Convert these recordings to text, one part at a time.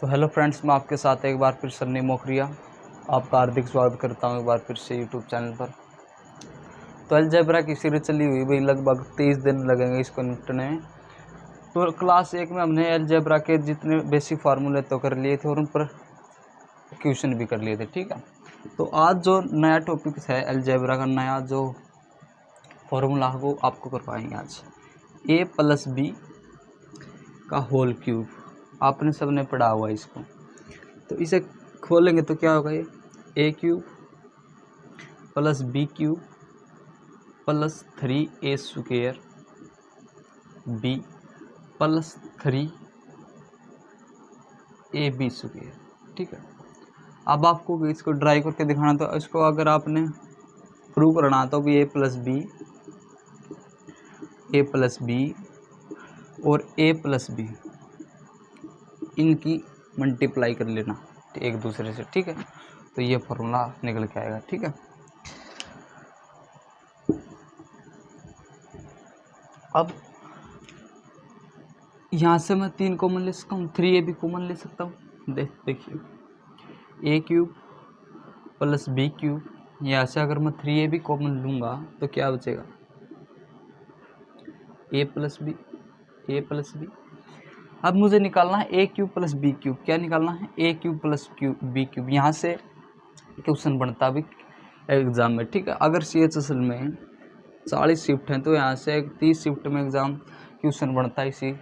तो hello friends, मैं आपके साथ एक बार फिर सन्नी मोखरिया आपका हार्दिक स्वागत करता हूं एक बार फिर से यूट्यूब चैनल पर। तो अलजेब्रा की सीरीज चली हुई भाई, लगभग 23 दिन लगेंगे इसको निपटने में। तो क्लास 1 में हमने अलजेब्रा के जितने बेसिक फार्मूले तो कर लिए थे और उन पर क्वेश्चन भी कर लिए थे, ठीक है। तो आज जो नया टॉपिक है अलजेब्रा का, नया जो फार्मूला है वो आपको करवाएंगे आज। a+b का होल क्यूब, आपने सबने पढ़ा हुआ है इसको। तो इसे खोलेंगे तो क्या होगा, ये a cube plus b cube plus 3a square b plus 3ab square, ठीक है। अब आपको इसको ड्राई करके दिखाना, तो इसको अगर आपने प्रूव करना तो भी a प्लस बी और a+b इनकी मल्टीप्लाई कर लेना एक दूसरे से, ठीक है। तो ये फॉर्मूला निकल के आएगा, ठीक है। अब यहाँ से मैं 3 कॉमन ले सकता हूँ, 3ab कॉमन ले सकता हूँ। देखिए a cube plus b cube, यहाँ से अगर मैं 3ab कॉमन लूँगा तो क्या बचेगा, a प्लस बी। अब मुझे निकालना है a cube plus b cube. क्या निकालना है, a cube plus b cube. यहाँ से क्वेश्चन बनता भी एग्ज़ाम में, ठीक है। अगर CHSL में 40 शिफ्ट हैं तो यहाँ से 30 शिफ्ट में एग्ज़ाम क्वेश्चन बनता है इसी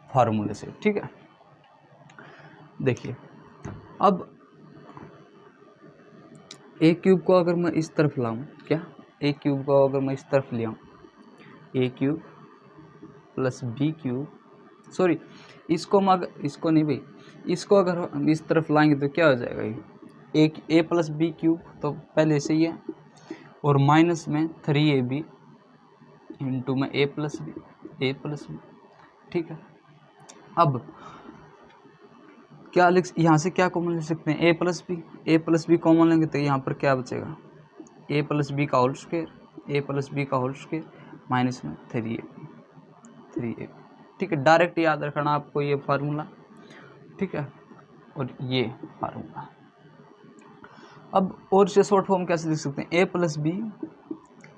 फार्मूले से, ठीक है। देखिए अब a क्यूब को अगर मैं इस तरफ लाऊं, क्या a क्यूब को अगर मैं इस तरफ ले आऊँ, a cube plus b cube, sorry इसको नहीं भाई, इसको अगर हम इस तरफ लाएंगे तो क्या हो जाएगा, ये a प्लस बी क्यूब तो पहले से ही है, और माइनस में 3ab इंटू में a प्लस बी, ठीक है। अब क्या यहाँ से क्या कॉमन ले सकते हैं, a प्लस बी कॉमन लेंगे तो यहाँ पर क्या बचेगा, a प्लस बी का होल स्क्वायर माइनस में 3ab, ठीक है। डायरेक्ट याद रखना आपको ये फार्मूला, ठीक है, और ये फार्मूला। अब और इसे शॉर्ट फॉर्म कैसे लिख सकते हैं, a प्लस बी,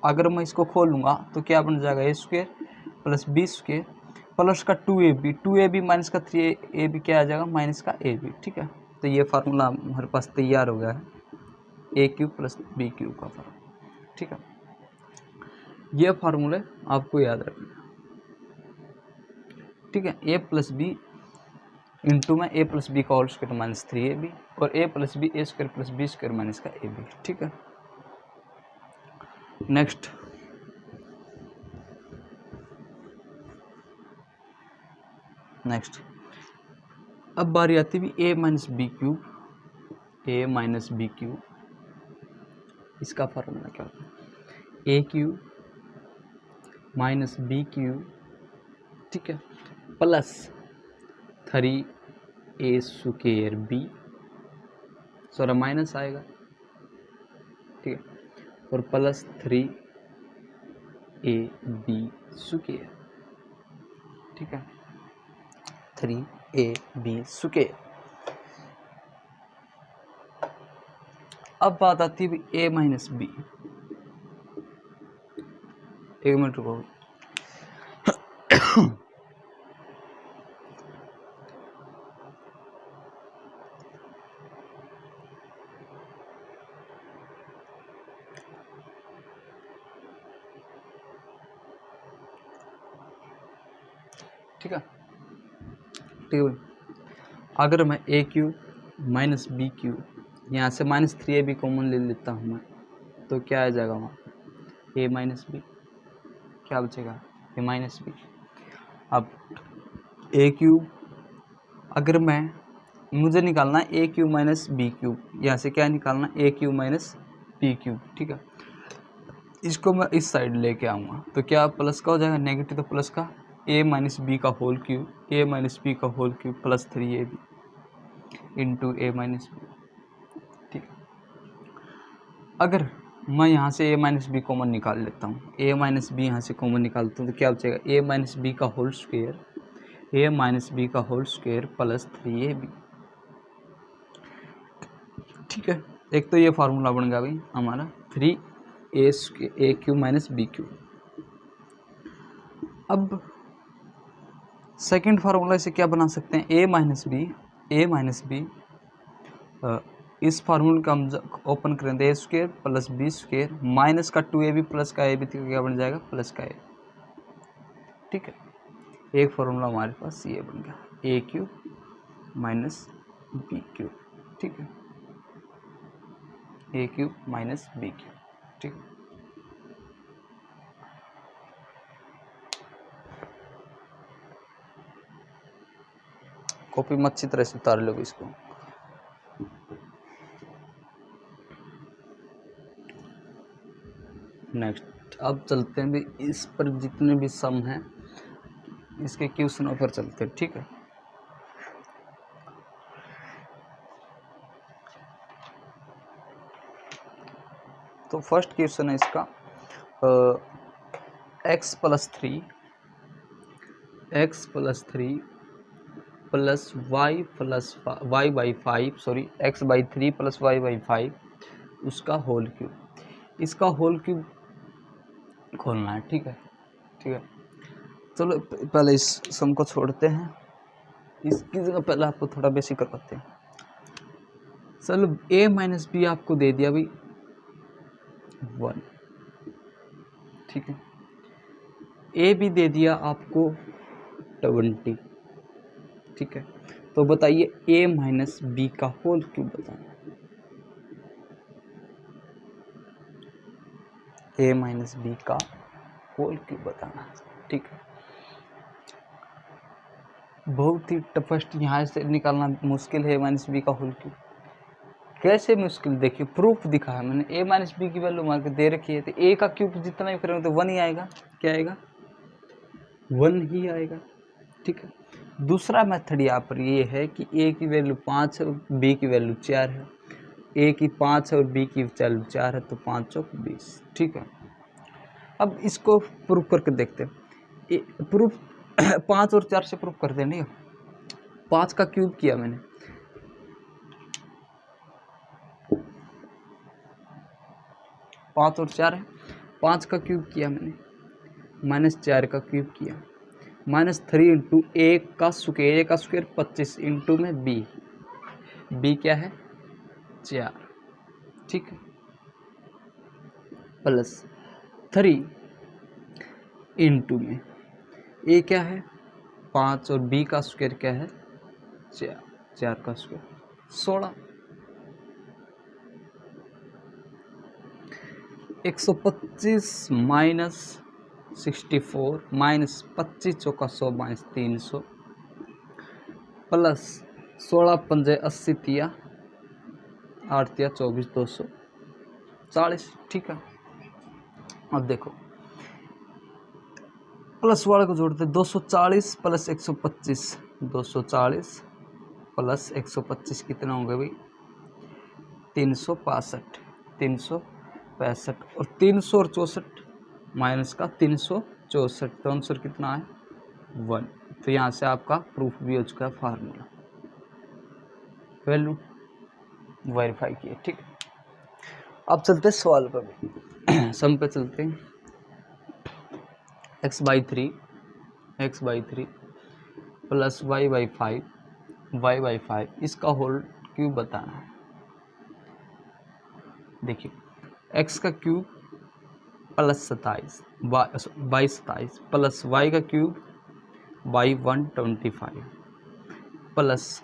अगर मैं इसको खोलूँगा तो क्या बन जाएगा, a square plus B square plus का 2ab माइनस का 3ab क्या आ जाएगा, माइनस का ab, ठीक है। तो ये फार्मूला हमारे पास तैयार हो गया है, a cube plus B cube का फार्मूला, ठीक है। ये फार्मूले आपको याद रखना, ठीक है। a प्लस बी इंटू में a प्लस बी का होल स्क्वायर माइनस 3ab और a plus B a square plus B square minus का ab, ठीक है। नेक्स्ट अब बारी आती भी a माइनस बी क्यूब, इसका फार्मूला क्या होता है, a cube minus B cube, ठीक है, plus 3a square B, sorry minus आएगा, ठीक है, और प्लस 3ab स्क्वायर, ठीक है, 3ab स्क्वायर। अब बात आती है a माइनस बी, एक मिनट रुको। ठीक है अगर मैं a cube minus B cube, यहाँ से माइनस 3ab कॉमन ले लेता हूँ मैं, तो क्या आ जाएगा वहाँ a माइनस बी, क्या बचेगा a माइनस बी। अब a क्यूब अगर मुझे निकालना है a cube minus B cube, यहाँ से क्या निकालना a cube minus B cube, ठीक है। इसको मैं इस साइड लेके आऊँगा तो क्या प्लस का हो जाएगा, नेगेटिव तो प्लस का a माइनस बी का whole cube plus 3ab into a minus B, ठीक है। अगर मैं यहाँ से a माइनस बी कॉमन निकाल लेता हूँ, a माइनस बी यहाँ से कॉमन निकालता हूँ तो क्या बचेगा, a माइनस बी का होल स्क्वायर ए माइनस बी का होल स्क्वायर प्लस 3ab। ठीक है, एक तो ये फार्मूला बन गया भाई हमारा 3a cube minus B cube. अब सेकेंड फार्मूला से क्या बना सकते हैं, ए माइनस बी इस फार्मूले का हम ओपन करें तो A square plus B square minus का 2ab प्लस का ab क्या बन जाएगा प्लस का a। ठीक है, एक फार्मूला हमारे पास ये बन गया ए क्यू माइनस बी क्यू। ठीक है, ए क्यू माइनस बी क्यू। ठीक है, कॉपी में अच्छी तरह से उतार लो इसको। नेक्स्ट अब चलते हैं भी इस पर जितने भी सम हैं इसके क्वेश्चनों पर चलते हैं। ठीक है, तो फर्स्ट क्वेश्चन है इसका x plus three plus Y by five X by three plus Y by five उसका होल क्यूब। इसका होल क्यूब खोलना है। ठीक है, ठीक है, चलो पहले इस सम को छोड़ते हैं, इसकी जगह पहले आपको थोड़ा बेसिक करवाते हैं। चलो a माइनस बी आपको दे दिया भाई 1। ठीक है, a भी दे दिया आपको 20। ठीक है, तो बताइए a माइनस बी का होल क्यूब बताना। a माइनस बी का होल क्यूब बताना। ठीक है, बहुत ही टफेस्ट यहाँ से निकालना मुश्किल है। a माइनस बी का होल क्यूब कैसे मुश्किल, देखिए प्रूफ दिखा है मैंने। a माइनस बी की वैल्यू मान के दे रखी है तो a का क्यूब जितना भी करेंगे तो 1 ही आएगा। क्या आएगा, 1 ही आएगा। ठीक है, दूसरा मेथड यहाँ पर ये है कि a की वैल्यू 5 है और b की वैल्यू 4 है। a की 5 है और b की वैल्यू 4 है तो 5 चौक 20। ठीक है, अब इसको प्रूफ करके देखते हैं। प्रूफ 5 और 4 से प्रूफ कर देंगे। 5 का क्यूब किया मैंने, 5 और 4 है, 5 का क्यूब किया मैंने, माइनस 4 का क्यूब किया, माइनस 3 इंटू ए का स्क्वायर 25 इंटू में बी क्या है 4। ठीक है, प्लस 3 इंटू में ए क्या है 5 और बी का स्क्वायर क्या है 4 का स्क्वायर 16। 125 माइनस 64 माइनस 25 चौका 100 माइनस 300 प्लस 16 पंजे 80 तिया 8 तिया 24 240। ठीक है, अब देखो प्लस वाले को जोड़ते 240 प्लस 125 240 प्लस 125 कितना होंगे भाई 365 और 300 और 64 माइनस का 364 तो आंसर कितना है 1। तो यहाँ से आपका प्रूफ भी हो चुका है, फार्मूला वैल्यू वेरीफाई किए। ठीक है, अब चलते हैं सवाल पर भी सम पे चलते हैं। x by three plus y by five इसका होल क्यूब बताना है। देखिए x का cube plus 27 by 27 plus y का क्यूब बाई 125 प्लस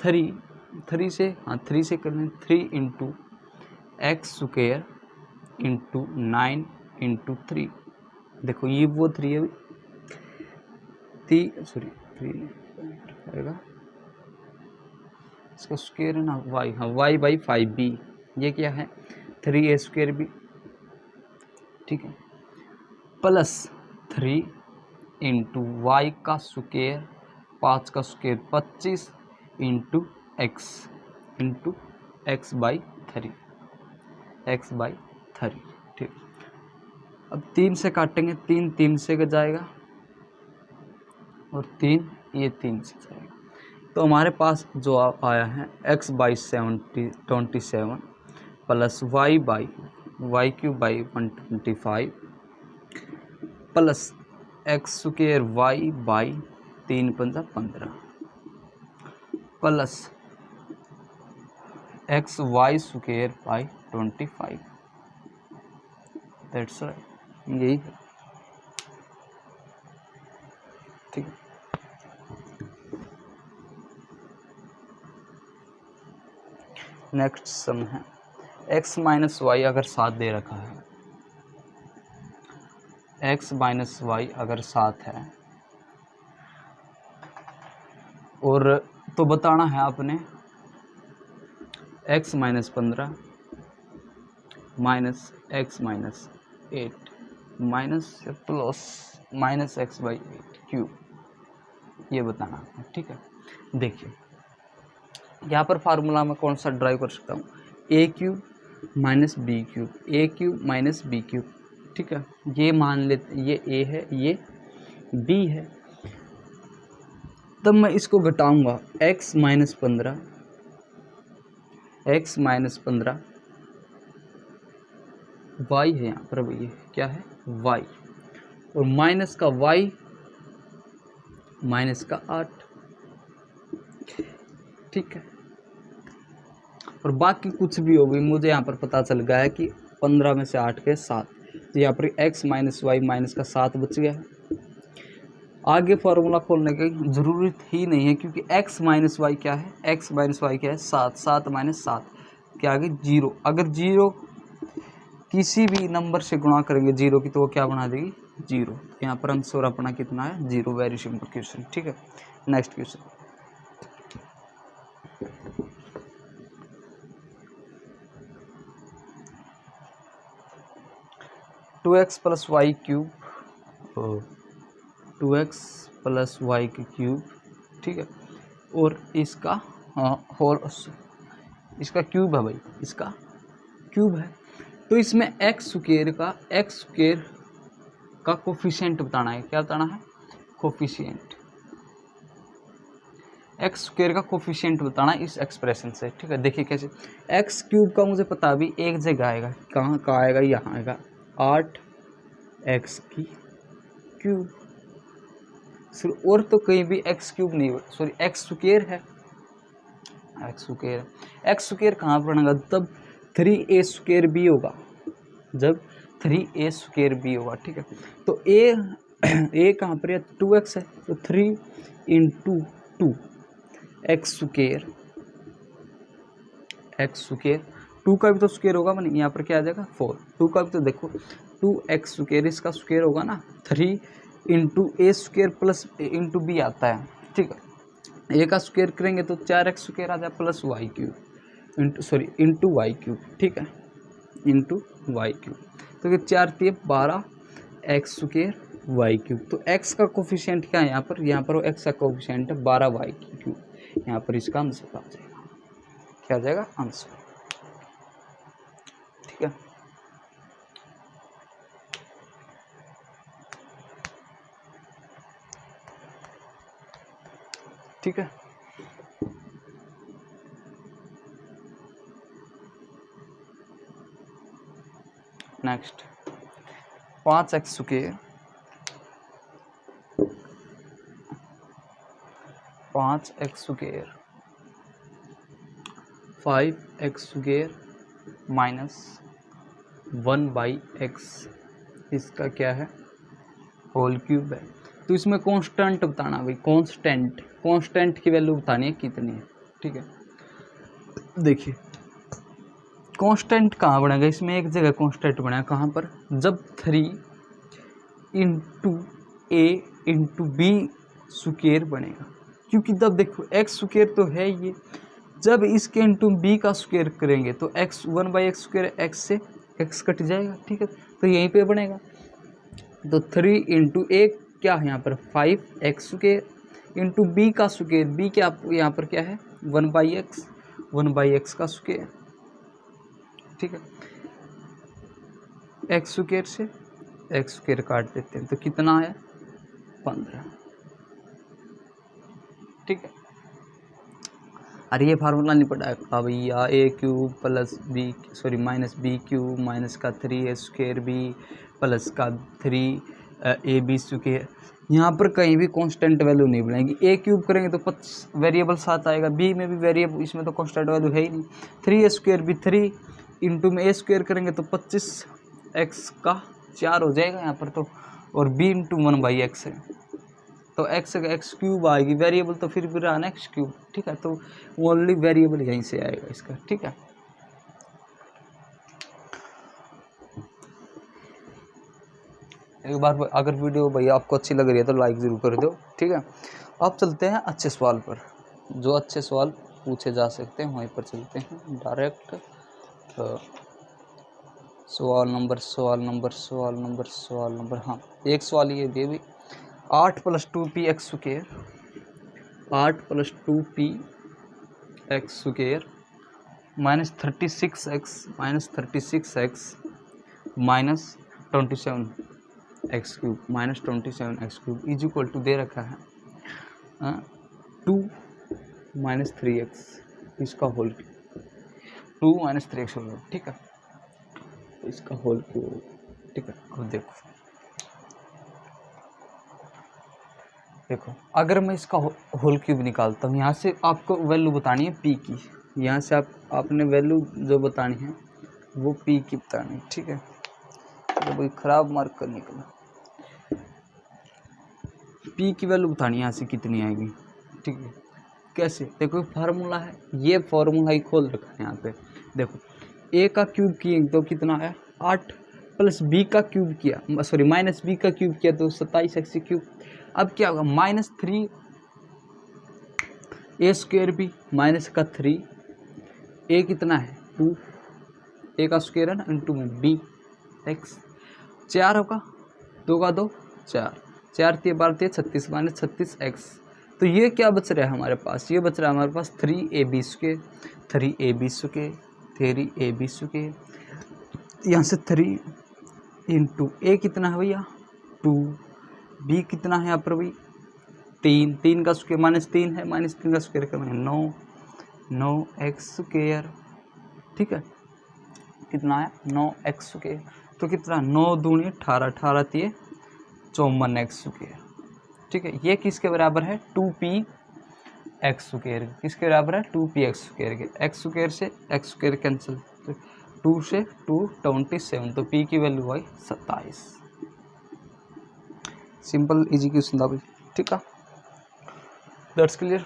3 से करना 3 into x square into 9 into 3। देखो ये वो 3 है 3 आएगा इसका स्क्वायर है ना y, हाँ y बाई 5b ये क्या है 3a स्क्वायर b। ठीक है, प्लस 3 इंटू वाई का स्क्वायर 5 का स्क्वायर 25 इंटू एक्स बाई 3 ठीक, अब 3 से काटेंगे 3 से जाएगा और 3 ये 3 से जाएगा। तो हमारे पास जो आया है x by 27 plus Y cube by 125 plus X square Y by 3 पंजा 15 plus X Y square by 25। That's right, यही है। ठीक है, नेक्स्ट सम है x माइनस वाई अगर 7 दे रखा है, x माइनस वाई अगर 7 है और तो बताना है आपने x minus 15 minus x minus 8 minus plus minus x by 8 cube, ये बताना है। ठीक है, देखिए यहाँ पर फार्मूला में कौन सा ड्राइव कर सकता हूँ, ए क्यूब माइनस बी क्यूब, ए क्यूब माइनस बी क्यूब। ठीक है, ये मान लेते ये ए है ये बी है, तब मैं इसको घटाऊंगा x minus 15 x minus 15 y है यहाँ पर भैया, क्या है y, और माइनस का y माइनस का 8। ठीक है, और बाकी कुछ भी हो गई, मुझे यहाँ पर पता चल गया है कि 15 में से 8 के 7, तो यहाँ पर x माइनस वाई माइनस का 7 बच गया है। आगे फार्मूला खोलने की ज़रूरत ही नहीं है, क्योंकि x माइनस वाई क्या है, x माइनस वाई क्या है 7, 7 माइनस 7 क्या आ गई 0। अगर 0 किसी भी नंबर से गुणा करेंगे 0 की तो वो क्या बना देगी 0। यहाँ पर आंसर अपना कितना है 0। Very simple question. ठीक है, next question, two X plus Y cube 2x plus Y की क्यूब। ठीक है, और इसका होल, इसका क्यूब है भाई, इसका क्यूब है। तो इसमें एक्स स्क्वायर का कोफिशिएंट बताना है। क्या बताना है, कोफिशिएंट, एक्स स्क्वायर का कोफिशिएंट बताना है इस एक्सप्रेशन से। ठीक है, देखिए कैसे, एक्स क्यूब का मुझे पता अभी एक जगह आएगा, कहाँ आएगा, यहाँ आएगा 8x की क्यूब, और तो कहीं भी एक्स क्यूब नहीं, सॉरी एक्स स्क्वायर है, एक्स स्क्वायर कहाँ पर बनेगा, तब 3a स्क्वायर बी होगा, जब 3a स्क्वायर बी होगा। ठीक है, तो a कहाँ पर है, 2x है, तो 3 इंटू 2 एक्स स्क्वायर, 2 का भी तो स्क्वायर होगा मैंने, यहाँ पर क्या आ जाएगा 4, 2 का भी तो देखो 2x स्क्वायर, इसका स्क्वायर होगा ना, 3 इंटू ए स्क्वायर प्लस इंटू बी आता है। ठीक है, ए का स्क्वायर करेंगे तो 4x स्क्वायर आ जाए plus Y cube into y cube. ठीक है, इंटू वाई क्यूब, तो 4 × 12 एक्स स्क्वायर वाई क्यूब। तो x का कोफिशिएंट क्या है यहाँ पर, x का कोफिशिएंट है 12 वाई क्यूब, यहाँ पर इसका आंसर आ जाएगा, क्या आ जाएगा आंसर। ठीक है, ठीक है, next 5x square 5x square minus 1/x, इसका क्या है होल क्यूब है। तो इसमें कांस्टेंट बताना भाई, कांस्टेंट की वैल्यू बतानी है कितनी है। ठीक है, देखिए कांस्टेंट कहाँ बनेगा, इसमें एक जगह कांस्टेंट बनेगा, कहाँ पर, जब 3 इंटू ए इंटू बी स्क्वायर बनेगा, क्योंकि तब देखो एक्स स्क्वायर तो है ये, जब इसके इंटू बी का स्क्वायर करेंगे तो एक्स 1/x स्क्वायर, एक्स से एक्स कट जाएगा। ठीक है, तो यहीं पे बनेगा, तो 3 इंटू ए क्या है यहाँ पर 5x स्क्वायर इंटू बी का स्क्वायर, बी क्या यहाँ पर क्या है 1/x का स्क्वायर। ठीक है, एक्स स्क्वायर से एक्स स्क्वायर काट देते हैं, तो कितना आया 15। ठीक है। अरे ये फार्मूला नहीं पढ़ा है भैया, A cube plus B sorry minus B cube minus का 3a² बी प्लस का 3ab स्क्वायर। यहाँ पर कहीं भी कांस्टेंट वैल्यू नहीं बनेगी। ए क्यूब करेंगे तो 25 वेरिएबल 7 आएगा, बी में भी वेरिएबल, इसमें तो कांस्टेंट वैल्यू है ही नहीं। 3a² भी 3 इंटू में a² करेंगे तो 25 x का 4 हो जाएगा यहाँ पर तो, और b इंटू 1/x है तो x क्यूब आएगी वेरिएबल, तो फिर भी रहा ना x क्यूब, ठीक है। तो ओनली वेरिएबल यहीं से आएगा इसका, ठीक है। एक बार अगर वीडियो भैया आपको अच्छी लग रही है तो लाइक ज़रूर कर दो, ठीक है। अब चलते हैं अच्छे सवाल पर, जो अच्छे सवाल पूछे जा सकते हैं वहीं पर चलते हैं डायरेक्ट। सवाल नंबर हाँ, एक सवाल ये दे भी 8 + 2px² 8 + 2px² -36x -27x³ is equal to दे रखा है 2 - 3x इसका होल 2 - 3x होगा, ठीक है। इसका होल क्यूब, ठीक है। अब देखो अगर मैं इसका होल क्यूब निकालता हूँ, यहाँ से आपको वैल्यू बतानी है पी की, यहाँ से आपने वैल्यू जो बतानी है वो पी की बतानी है, ठीक है। तो कोई ख़राब मार्क कर निकला, पी की वैल्यू बतानी है यहाँ से कितनी आएगी, ठीक है। कैसे, देखो फार्मूला है, ये फार्मूला ही खोल रखा है यहाँ पे। देखो ए का क्यूब किए तो कितना आया 8 प्लस बी का क्यूब किया सॉरी माइनस बी का क्यूब किया तो 27x³। अब क्या होगा -3 a² भी माइनस का 3 ए कितना है 2 ए का स्क्वायर है ना इंटू में बी x 4 होगा 2 का 2 4 4 3 12 36 -36x। तो ये क्या बच रहा है हमारे पास, ये बच रहा है हमारे पास 3ab² 3ab², यहाँ से 3 इंटू ए कितना है भैया 2, बी कितना है यहाँ पर भाई 3 का स्क्वायर -3 है, -3 का स्क्वायर करेंगे 9x², ठीक है। कितना है 9x², तो कितना 9 दूनी 18 18 3 54x², ठीक है। ये किसके बराबर है 2px², किसके बराबर है 2px² के, x² से x² कैंसिल, 2 से 2 27, तो p की वैल्यू आई 27। सिंपल इजी क्वेश्चन था भाई, ठीक है। That's clear.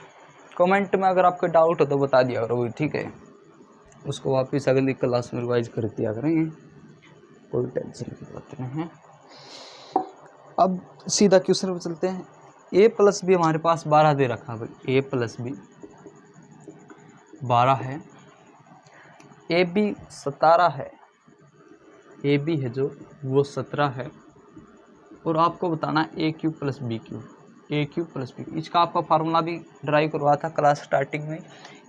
कमेंट में अगर आपका डाउट हो तो बता दिया करो भाई, ठीक है। उसको वापस अगली क्लास में रिवाइज कर दिया करेंगे, कोई टेंशन की बात नहीं है। अब सीधा क्वेश्चन पर चलते हैं। a + b हमारे पास 12 दे रखा है भाई, a + b 12 है, ab 17 है, ab है जो वो 17 है, और आपको बताना है a³ + b³, a³ + b³। इसका आपका फार्मूला भी ड्राइव करवा था क्लास स्टार्टिंग में,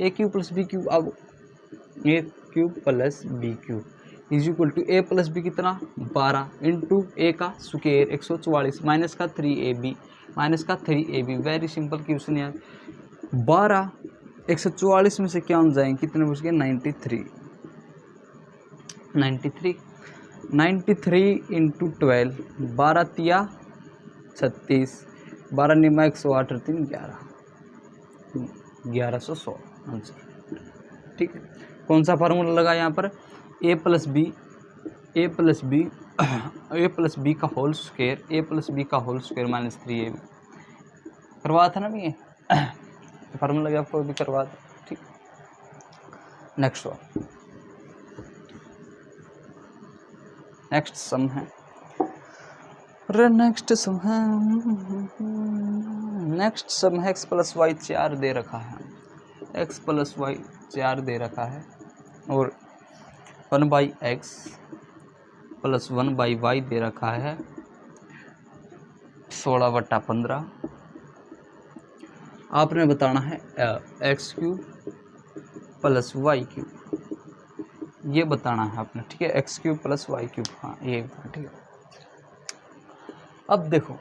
a³ + b³। अब a³ + b³ is equal to a + b कितना 12 इंटू ए का स्क्वायर 144 माइनस का 3ab वेरी सिंपल क्वेश्चन यार। 12 144 में से क्या हो जाएंगे, कितने बच गए 93 इंटू 12 12 तिया 36 12 निमा 108 और 3 11 1116 आंसर, ठीक है। कौन सा फार्मूला लगा यहाँ पर a + b का होल स्क्वायर -3ab करवा था ना भी ये फार्मूला लगा आपको भी करवा था, ठीक। नेक्स्ट सम है नेक्स्ट सम है x + y 4 दे रखा है, x + y 4 दे रखा है, और 1/x + 1/y दे रखा है 16/15। आपने बताना है x³ + y³, ये बताना है आपने, ठीक है। x³ + y³, हाँ ये ठीक है। अब देखो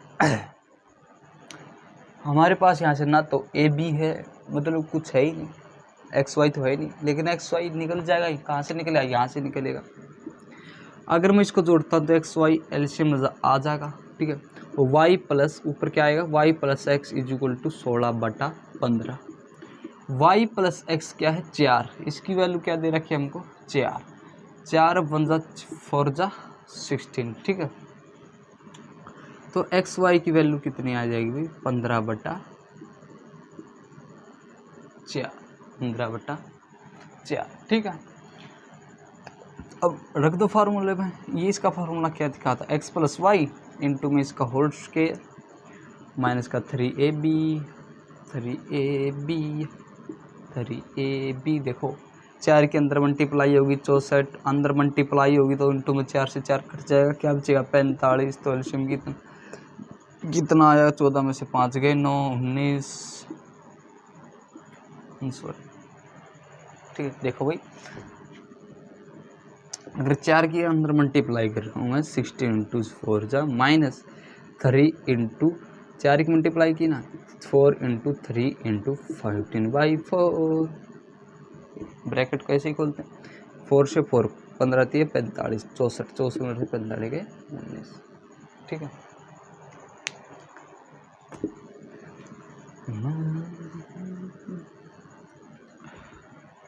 हमारे पास यहाँ से ना तो ए बी है, मतलब कुछ है ही नहीं, एक्स वाई तो है नहीं, लेकिन एक्स वाई निकल जाएगा ही, कहाँ से निकलेगा, यहाँ से निकलेगा। अगर मैं इसको जोड़ता हूँ तो एक्स वाई एलसीएम आ जाएगा, ठीक है। वाई प्लस ऊपर क्या आएगा, y plus x is equal to 16/15। Y plus x क्या है 4, इसकी वैल्यू क्या दे रखी है हमको 4, 4 1 जा 4 जा 16, ठीक है। तो एक्स वाई की वैल्यू कितनी आ जाएगी भाई 15/4, 15/4, ठीक है। अब रख दो फार्मूले में, ये इसका फार्मूला क्या दिखाता है, एक्स प्लस वाई इंटू में इसका होल स्क्वायर माइनस का 3ab, 3ab देखो 4 के अंदर मल्टीप्लाई होगी 64, अंदर मल्टीप्लाई होगी तो इंटू में 4 से 4 कट जाएगा, क्या बचेगा 45। तो एलसीएम कितना आया, 14 में से 5 गए 9, 19, सॉरी, ठीक है। देखो भाई अगर 4 के अंदर मल्टीप्लाई कर रहा हूँ मैं 16 इंटू 4 जा माइनस 3 इंटू 4 की मल्टीप्लाई की ना 4 इंटू 3 इंटू 15/4, ब्रैकेट को ऐसे ही खोलते हैं, 4 से 4 15 3 45, 64 64 में से 45 गए 19, ठीक है।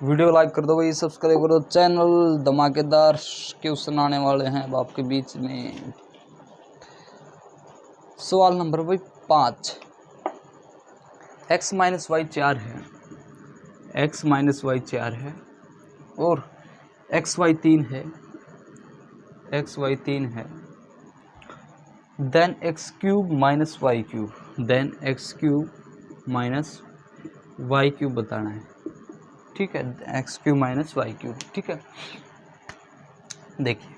वीडियो लाइक कर दो भाई, सब्सक्राइब कर दो चैनल, धमाकेदार क्वेश्चन आने वाले हैं अब आपके बीच में। सवाल नंबर भाई 5, x माइनस वाई 4 है, x माइनस वाई 4 है और एक्स वाई 3 है, एक्स वाई 3 है, then x cube minus y cube, then x cube minus y cube बताना है, ठीक है। X cube minus y cube, ठीक है। देखिए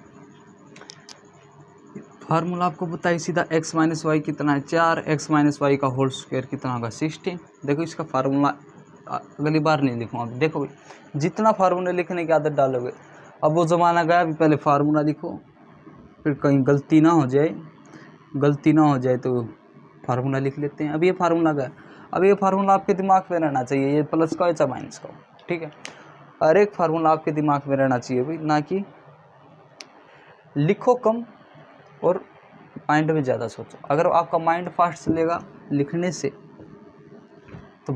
फार्मूला आपको बताइए सीधा, x माइनस वाई कितना है 4, x माइनस वाई का होल स्क्वायर कितना होगा 16। देखो इसका फार्मूला अगली बार नहीं लिखूँगा, देखो भाई जितना फार्मूला लिखने की आदत डालोगे, अब वो ज़माना गया, अभी पहले फार्मूला लिखो, फिर कहीं गलती ना हो जाए तो फार्मूला लिख लेते हैं। अब ये फार्मूला गया, अब ये फार्मूला आपके दिमाग में रहना चाहिए, ये प्लस का हो चाहे माइनस का हो, ठीक है। हर एक फार्मूला आपके दिमाग में रहना चाहिए भाई, ना कि लिखो कम और माइंड में ज़्यादा सोचो। अगर आपका माइंड फास्ट चलेगा लिखने से तो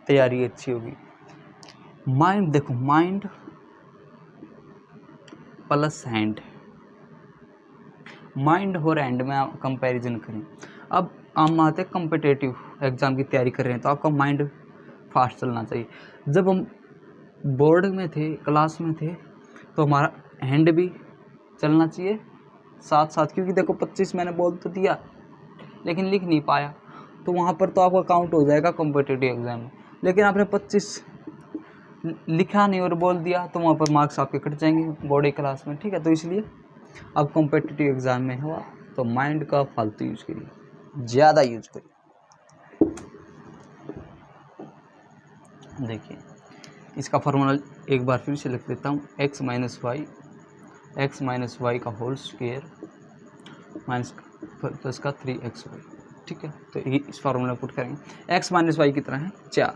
तैयारी अच्छी होगी। माइंड देखो, माइंड प्लस हैंड, माइंड और हैंड में आप कंपैरिजन करें। अब हम आते हैं कॉम्पिटिटिव एग्ज़ाम की तैयारी कर रहे हैं तो आपका माइंड फास्ट चलना चाहिए। जब हम बोर्ड में थे, क्लास में थे, तो हमारा हैंड भी चलना चाहिए साथ साथ, क्योंकि देखो 25 मैंने बोल तो दिया लेकिन लिख नहीं पाया, तो वहाँ पर तो आपका काउंट हो जाएगा कॉम्पिटिटिव एग्ज़ाम में। लेकिन आपने 25 लिखा नहीं और बोल दिया तो वहाँ पर मार्क्स आपके कट जाएंगे बोर्ड क्लास में, ठीक है। तो इसलिए अब कॉम्पिटिटिव एग्ज़ाम में हुआ तो माइंड का फालतू यूज करिए, ज़्यादा यूज करिए। देखिए इसका फार्मूला एक बार फिर से लिख देता हूँ, एक्स माइनस वाई का होल स्क्वायर माइनस प्लस का 3xy, ठीक है। तो ये इस फार्मूला पुट करेंगे, एक्स माइनस वाई कितना है 4,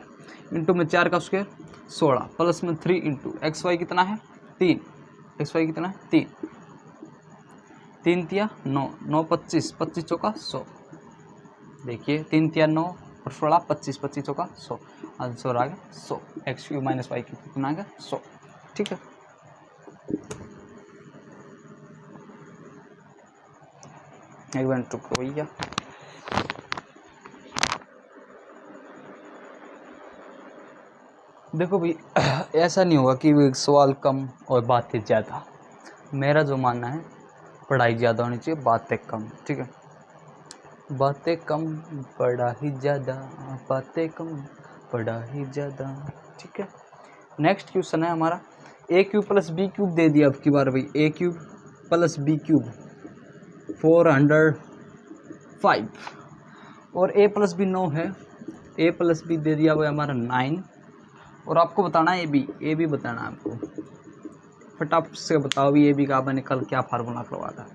इंटू में 4 का स्क्वायर 16 प्लस में 3 इंटू एक्स वाई कितना है 3, एक्स वाई कितना है 3, 3 तिया 9, 9 25, 25 चौका 100, देखिए 3 तिया 9 और 16 25, 25 चौका 100, आंसर आ गया 100। X cube minus y cube कितना आ गया 100, ठीक है। एक मिनट रुको भैया, देखो भाई ऐसा नहीं होगा कि सवाल कम और बातें ज़्यादा। मेरा जो मानना है पढ़ाई ज़्यादा होनी चाहिए, बातें कम, ठीक है। बातें कम पढ़ाई ज़्यादा, बातें कम पढ़ाई ज़्यादा, ठीक है। नेक्स्ट क्वेश्चन है हमारा, ए क्यूब प्लस बी क्यूब दे दिया अब की बार भाई, ए क्यूब प्लस बी क्यूब 405 और ए प्लस बी 9 है, ए प्लस बी दे दिया भाई हमारा 9 और आपको बताना है ए बी बताना है आपको। फटाफट से बताओ भी ए बी का मैंने कल क्या फार्मूला करवा था।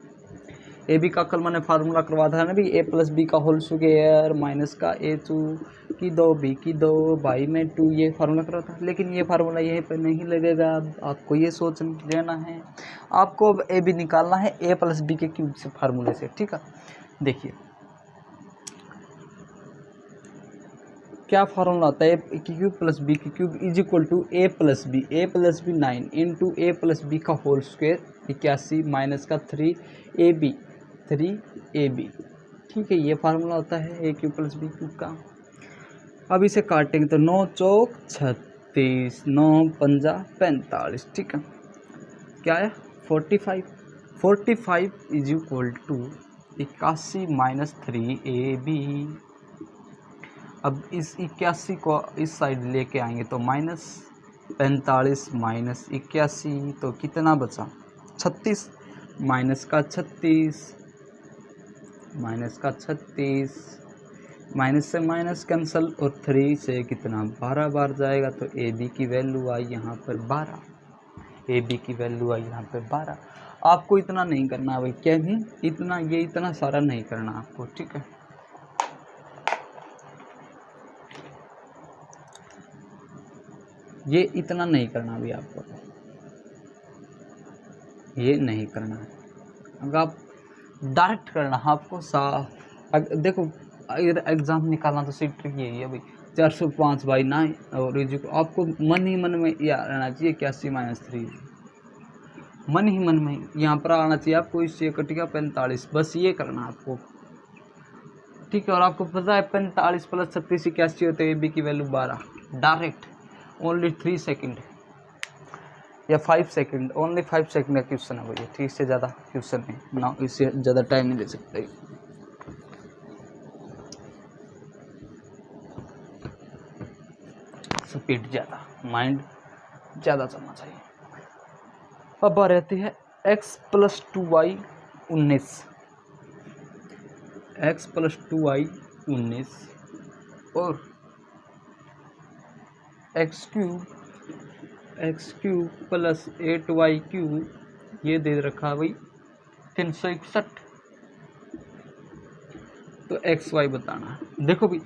ए बी का कल मैंने फार्मूला करवा था ना भी, ए प्लस बी का होल स्क्वायर माइनस का ए टू की दो बी की दो बाई में टू, ये फार्मूला करा था। लेकिन ये फार्मूला यहीं पर नहीं लगेगा, आपको ये सोच लेना है, आपको अब ए बी निकालना है ए प्लस बी के क्यूब से फार्मूले से, ठीक है। देखिए क्या फार्मूला होता है, ए की क्यूब प्लस बी की cube is equal to A plus b 9 into a plus B का होल स्क्वायर 81 माइनस का 3ab 3ab, ठीक है। ये फार्मूला होता है a cube plus B cube का। अब इसे काटेंगे तो 9 चौक 36, 9 पंजा 45, ठीक है। क्या है 45 is equal to 81 minus 3ab। अब इस 81 को इस साइड लेके आएंगे तो माइनस 45 माइनस 81 तो कितना बचा 36, माइनस का 36 माइनस का 36, माइनस से माइनस कैंसल और 3 से कितना 12 बार जाएगा, तो ए बी की वैल्यू आई यहाँ पर 12, ए बी की वैल्यू आई यहाँ पर 12। आपको इतना नहीं करना भाई, क्या भी इतना, ये इतना सारा नहीं करना आपको, ठीक है। ये इतना नहीं करना भी आपको, ये नहीं करना है। अगर आप डायरेक्ट करना है आपको देखो एग्जाम निकालना तो सीट ट्रिक यही है भाई, 405/9 और आपको मन ही मन में यह रहना चाहिए 81 माइनस 3, मन ही मन में यहाँ पर आना चाहिए आपको, इससे कटेगा 45, बस ये करना आपको, ठीक है। और आपको पता है 45 प्लस 36 81 होते हैं, ए बी की वैल्यू 12, डायरेक्ट ओनली 3 सेकेंड या 5 सेकेंड, ओनली 5 सेकेंड का क्वेश्चन है भैया, ठीक से ज़्यादा क्वेश्चन है ना, इससे ज़्यादा टाइम नहीं ले सकते। स्पीड ज़्यादा, माइंड ज़्यादा चलना चाहिए। अब आ रहती है x plus 2y 19, x plus 2y 19 और x cube plus 8y cube, ये दे रखा भाई 361, तो एक्स वाई बताना है। देखो भाई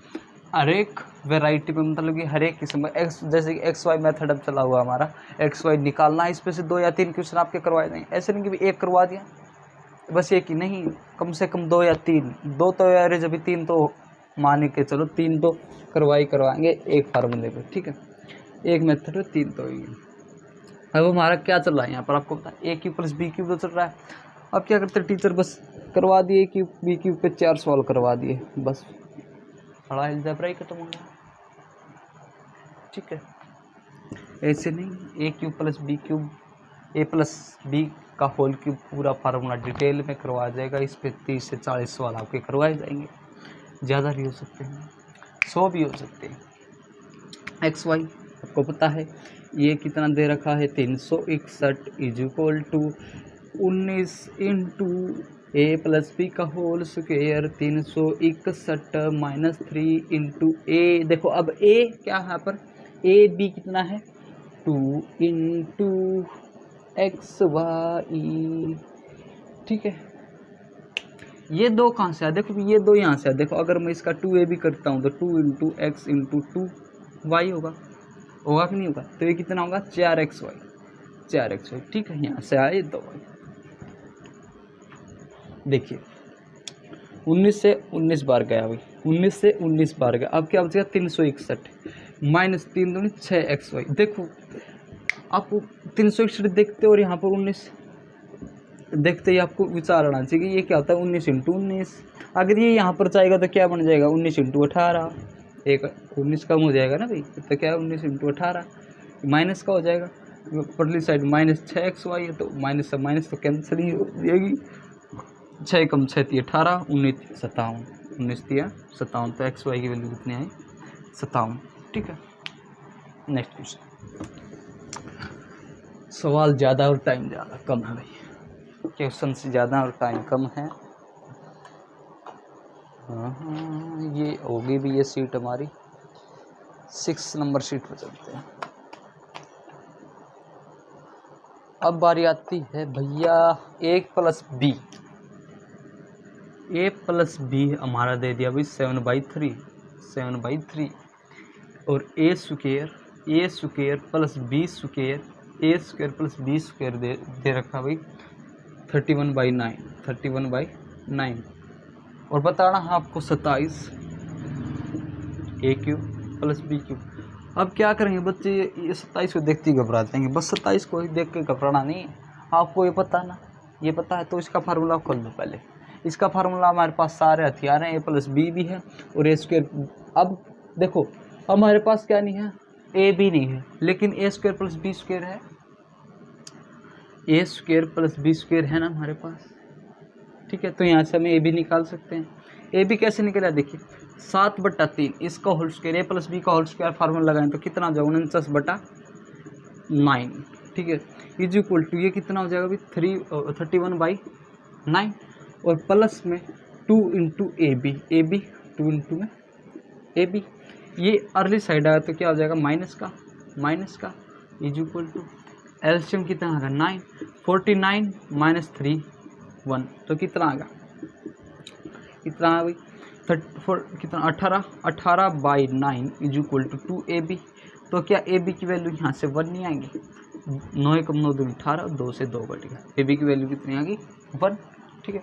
हर एक वेराइटी में मतलब कि हर एक किस्म में एक्स, जैसे कि एक्स वाई मेथड अब चला हुआ हमारा, एक्स वाई निकालना है, इसमें से 2 या 3 क्वेश्चन आपके करवाए जाएंगे। ऐसे नहीं कि भाई एक करवा दिया बस, एक ही नहीं, कम से कम 2 या 3, 2 तो एवरेज अभी 3 तो मान के चलो, 3 तो करवाएंगे एक फार्मूले पे, ठीक है। एक मेथड में 3 तो ही। अब हमारा क्या चल रहा है यहाँ पर आपको पता है, a cube plus B cube तो चल रहा है। अब क्या करते हैं टीचर, बस करवा दिए ए क्यूब बी क्यूब पे 4 सवाल करवा दिए, बस बड़ा अलजेब्रा ही खत्म हो गया, ठीक है। ऐसे नहीं, ए क्यूब प्लस बी क्यूब, ए प्लस बी का होल क्यूब पूरा फार्मूला डिटेल में करवा जाएगा, इस पे 30 से 40 सवाल आपके करवाए जाएंगे, ज़्यादा भी हो सकते हैं, 100 भी हो सकते हैं। एक्स वाई आपको पता है, ये कितना दे रखा है 361 is equal to 19 into a plus B का whole square 361 minus 3 into a. देखो अब ए क्या है यहाँ पर, ए बी कितना है 2 इंटू एक्स वाई, ठीक है। ये दो कहाँ से आया, देखो ये दो यहाँ से आया, देखो अगर मैं इसका 2a भी करता हूँ तो 2 इंटू एक्स इंटू 2y होगा कि नहीं होगा, तो ये कितना होगा 4xy, ठीक है। यहाँ से आए 2y, देखिए 19 से 19 बार गया भाई, 19 से 19 बार गया, अब क्या बचेगा 361 माइनस 3 दूनी 6xy। देखो आप 361 देखते हो और यहाँ पर 19 देखते ही आपको विचार आना चाहिए कि ये क्या होता है 19 इंटू 19, अगर ये यहाँ पर जाएगा तो क्या बन जाएगा 19 इंटू 18, एक 19 कम हो जाएगा ना भाई, तो क्या है 19 इंटू 18 माइनस का हो जाएगा, पटली साइड माइनस 6xy है, तो माइनस से माइनस तो कैंसिल ही हो जाएगी, 6 कम 6 थी 18, 19 57, 19 दिया 57, तो xy की वैल्यू कितनी आई 57, ठीक है। नेक्स्ट क्वेश्चन, सवाल ज़्यादा और टाइम ज़्यादा कम है भाई, क्वेश्चन से ज़्यादा और टाइम कम है। हाँ ये होगी भी, ये सीट हमारी 6 नंबर सीट पर चलते हैं। अब बारी आती है भैया 1 plus B, A plus B हमारा दे दिया भाई 7/3 और A square plus B square plus B square दे रखा भाई 31/9 और बताना है आपको 27 A cube plus B cube. अब क्या करेंगे बच्चे, ये 27 को देखते ही घबरा जाएंगे, बस 27 को ही देख के घबराना नहीं है, आपको ये पता ना, ये पता है तो इसका फार्मूला खोल दो पहले। इसका फार्मूला हमारे पास सारे हथियार हैं, ए प्लस बी भी है और ए स्क्वायर। अब देखो हमारे पास क्या नहीं है, ए भी नहीं है, लेकिन ए स्क्वायर प्लस बी स्क्वायर है, A square plus B square है ना हमारे पास, ठीक है। तो यहाँ से हम ए भी निकाल सकते हैं। ए भी कैसे निकला, देखिए 7/3 इसका होल स्क्वायर, ए प्लस बी का होल स्क्वायर फार्मूला लगाएं तो कितना हो जाएगा 49/9, ठीक है। इज इक्वल टू ये कितना हो जाएगा भाई 31/9 और प्लस में 2 इंटू ए बी 2 इंटू में ए बी, ये अर्ली साइड आया तो क्या हो जाएगा माइनस का इज इक्वल टू एलसीएम कितना आएगा 9, 49 माइनस 3 1 तो कितना आएगा, कितना है भाई 34 कितना 18/9 इज इक्वल टू 2ab। तो क्या ए बी की वैल्यू यहाँ से 1 नहीं आएगी, 9 कम 9 2 18, 2 से 2 कट गया, ए बी की वैल्यू कितनी आ गई 1, ठीक है।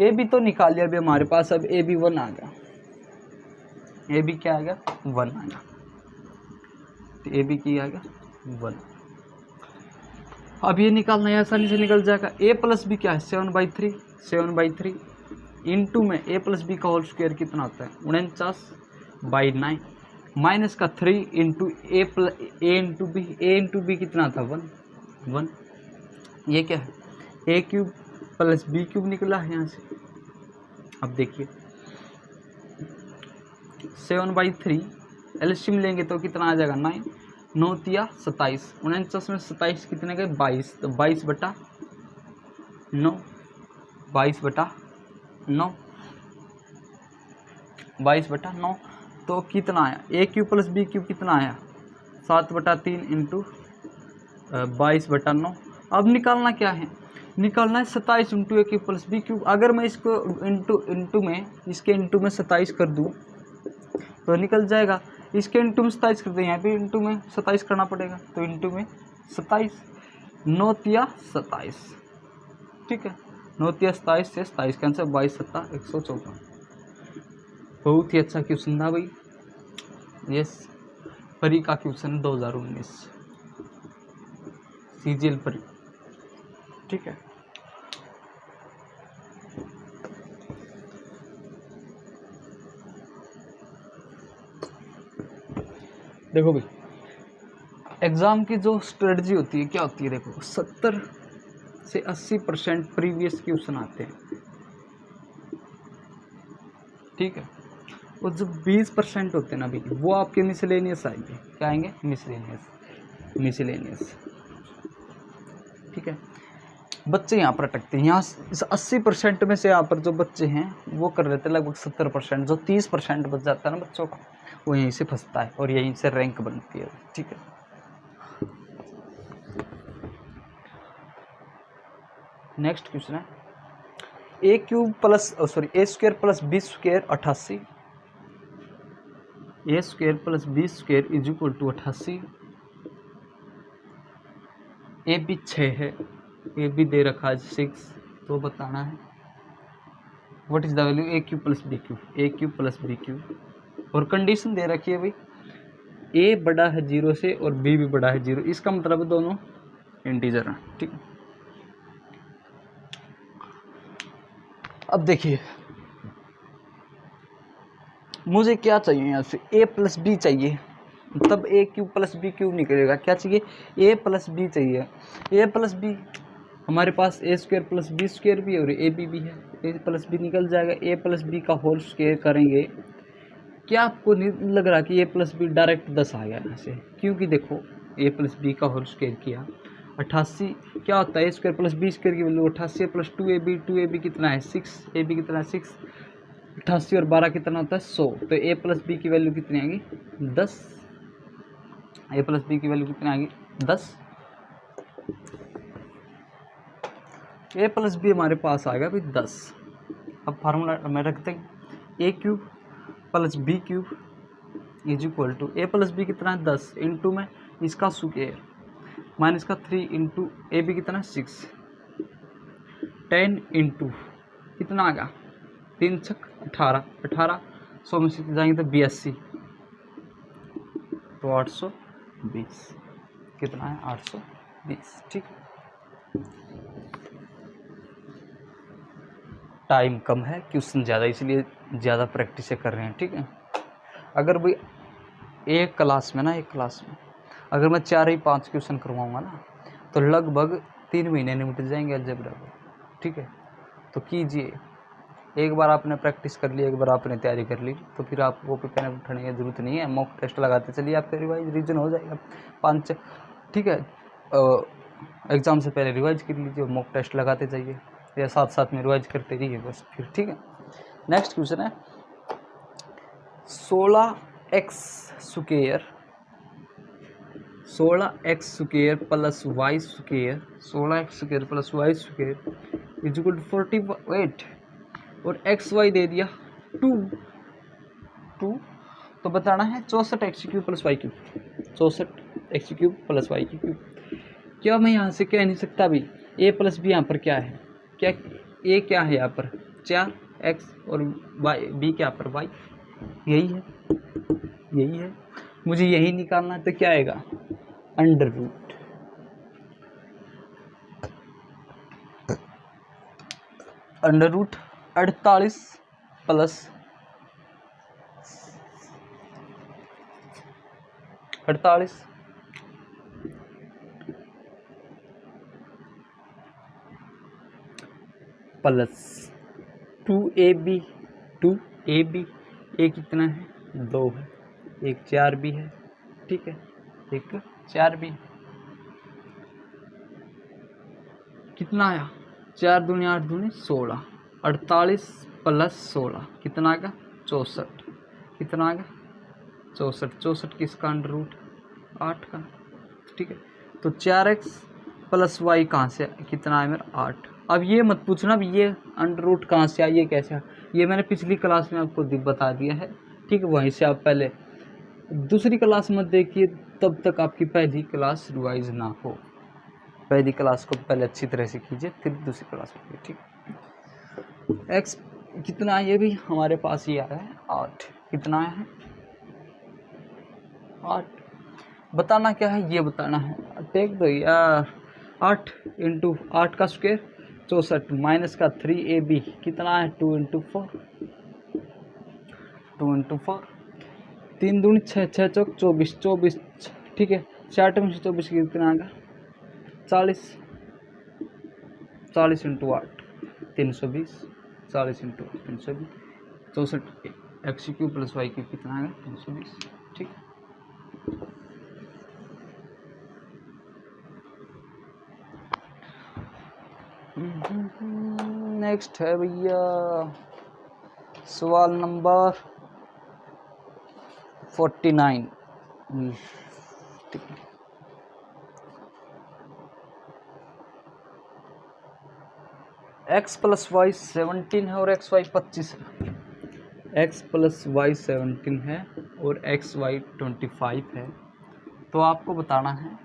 ए बी तो निकाल लिया अभी हमारे पास, अब ए बी 1 आ गया, ए बी क्या आ गया 1 आ गया, तो ए बी की आ गया 1। अब ये निकालना है, आसानी से निकल जाएगा। ए प्लस बी क्या है 7/3 इंटू में ए प्लस बी का होल स्क्वायर कितना होता है 49/9 माइनस का 3 इंटू ए इंटू बी कितना था 1। ये क्या है a cube plus B cube निकला है यहाँ से। अब देखिए 7/3 एलसीएम लेंगे तो कितना आ जाएगा 9, 9 तिया 27, 49 में 27 कितने गए 22, तो 22/9 22/9 तो कितना आया ए क्यूब प्लस बी क्यूब कितना आया 7/3 इंटू 22/9। अब निकालना क्या है, निकालना है 27 इंटू ए क्यूब प्लस बी क्यूब। अगर मैं इसको इंटू में इसके इंटू में 27 कर दूँ तो निकल जाएगा, इसके इंटू में 27 करते हैं, यहाँ पे इंटू में 27 करना पड़ेगा, तो इंटू में 27 9 तिया 27, ठीक है। 9 तिया 27 से 27 कैंसर 22 7 114। बहुत ही अच्छा क्वेश्चन था भाई, यस परी का क्वेश्चन 2019 सीजीएल परी, ठीक है। देखो भाई एग्ज़ाम की जो स्ट्रेटजी होती है क्या होती है, देखो 70 से 80% प्रीवियस क्वेश्चन आते हैं, ठीक है। और जो 20% होते हैं ना भाई वो आपके मिसलेनियस आएंगे, क्या आएंगे मिसलेनियस, ठीक है। बच्चे यहाँ पर अटकते हैं, यहाँ 80% में से यहाँ पर जो बच्चे हैं वो कर रहे थे लगभग 70%, जो 30% बच जाता है ना बच्चों का वो यहीं से फंसता है और यहीं से रैंक बनती है, ठीक है। नेक्स्ट क्वेश्चन है A square plus B square 88, A square plus B square is equal to 88, A B 6 है, ए बी दे रखा है 6, तो बताना है what is the value a cube plus B cube, और कंडीशन दे रखी है भाई ए बड़ा है 0 से और बी भी बड़ा है 0, इसका मतलब दोनों इंटीजर हैं, ठीक है। अब देखिए मुझे क्या चाहिए, यहाँ से ए प्लस बी चाहिए, तब ए क्यूब प्लस बी क्यूब निकलेगा, क्या चाहिए ए प्लस बी चाहिए। ए प्लस बी हमारे पास ए स्क्वायर प्लस बी स्क्वायर भी है और ए बी भी है, ए प्लस बी निकल जाएगा, ए प्लस बी का होल स्क्वायर करेंगे। क्या आपको नहीं लग रहा कि ए प्लस बी डायरेक्ट 10 आ गया यहाँ से, क्योंकि देखो ए प्लस बी का होल स्क्वायर किया 88, क्या होता है A square plus B square की वैल्यू 88 प्लस 2ab कितना है 6, ए बी कितना है 6, 88 और 12 कितना होता है 100, तो ए प्लस बी की वैल्यू कितनी आएगी 10, ए प्लस बी की वैल्यू कितनी आएगी 10, ए प्लस बी हमारे पास आ गया भाई 10, अब फार्मूला में रखते हैं A cube plus B cube is equal to A plus B कितना है 10 इंटू में इसका स्क्वायर माइनस का 3 इंटू ए बी कितना 6 10 इंटू कितना आ गया 3 छक 18 18 100 में से जाएंगे तो 82 तो 820 कितना है 820। ठीक है, टाइम कम है क्वेश्चन ज़्यादा इसलिए ज़्यादा प्रैक्टिस कर रहे हैं। ठीक है, अगर भाई एक क्लास में अगर मैं 4 ही 5 क्वेश्चन करवाऊँगा ना तो लगभग 3 महीने निपट जाएंगे अलजेब्रा को। ठीक है, तो कीजिए, एक बार आपने प्रैक्टिस कर ली, एक बार आपने तैयारी कर ली तो फिर आपको पेन उठाने की ज़रूरत नहीं है, मॉक टेस्ट लगाते चलिए, आपका रिवाइज हो जाएगा 5। ठीक है, एग्ज़ाम से पहले रिवाइज कर लीजिए, मॉक टेस्ट लगाते जाइए या साथ साथ में रिवाइज करते रहिए बस फिर। ठीक है, नेक्स्ट क्वेश्चन है 16x square plus y square 16x square plus y square is equal to 48 और एक्स वाई दे दिया 2 तो बताना है 64x cube plus Y cube 64x cube plus Y cube. क्या मैं यहाँ से कह नहीं सकता भी a प्लस बी यहाँ पर क्या है, क्या a क्या है यहाँ पर 4x और वाई b क्या पर y, यही है मुझे यही निकालना है। तो क्या आएगा under root 48 plus 48 plus 2ab a कितना है 2 है, एक 4 भी है। ठीक है, एक 4 भी कितना आया 4 दूनी 8 दूनी 16 48 प्लस 16 कितना आ गया 64 कितना आ गया 64 किसका अंडर रूट 8 का। ठीक है, तो 4x प्लस वाई कहाँ से कितना है मेरा 8। अब ये मत पूछना भी ये अंडर रूट कहाँ से आया, ये कैसे आया, ये मैंने पिछली क्लास में आपको बता दिया है। ठीक है, वहीं से आप पहले दूसरी क्लास मत देखिए तब तक आपकी पहली क्लास रिवाइज ना हो, पहली क्लास को पहले अच्छी तरह से कीजिए फिर दूसरी क्लास में। ठीक, एक्स कितना है ये भी हमारे पास ही आ रहा है 8 कितना है 8 बताना क्या है ये बताना है। टेक दो यार 8 इंटू 8 का स्क्वायर 64 माइनस का 3ab कितना है 2 इंटू 4 3 दूनी 6 6 चौक 24 ठीक है 4 में से 24 कितना आ गया 40 into 8 320 40 into 320 64 x cube plus Y cube कितना आ गया 320। ठीक, नेक्स्ट है भैया सवाल नंबर 49। ठीक है, एक्स प्लस वाई 17 है और एक्स वाई 25 है। एक्स प्लस वाई 17 है और एक्स वाई 25 है। तो आपको बताना है